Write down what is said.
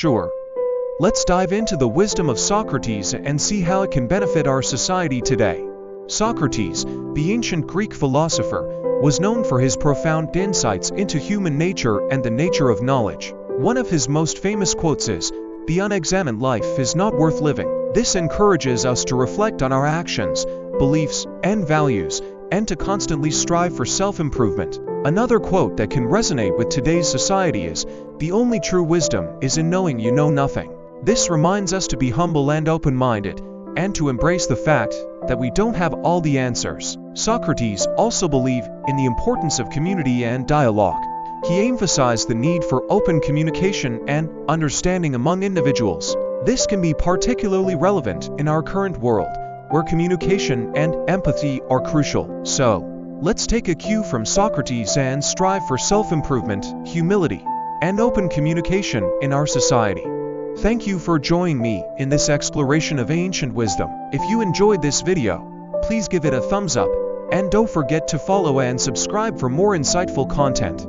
Sure. Let's dive into the wisdom of Socrates and see how it can benefit our society today. Socrates, the ancient Greek philosopher, was known for his profound insights into human nature and the nature of knowledge. One of his most famous quotes is, "The unexamined life is not worth living." This encourages us to reflect on our actions, beliefs, and values, and to constantly strive for self-improvement. Another quote that can resonate with today's society is, "The only true wisdom is in knowing you know nothing." This reminds us to be humble and open-minded, and to embrace the fact that we don't have all the answers. Socrates also believed in the importance of community and dialogue. He emphasized the need for open communication and understanding among individuals. This can be particularly relevant in our current world, where communication and empathy are crucial. So, let's take a cue from Socrates and strive for self-improvement, humility, and open communication in our society. Thank you for joining me in this exploration of ancient wisdom. If you enjoyed this video, please give it a thumbs up, and don't forget to follow and subscribe for more insightful content.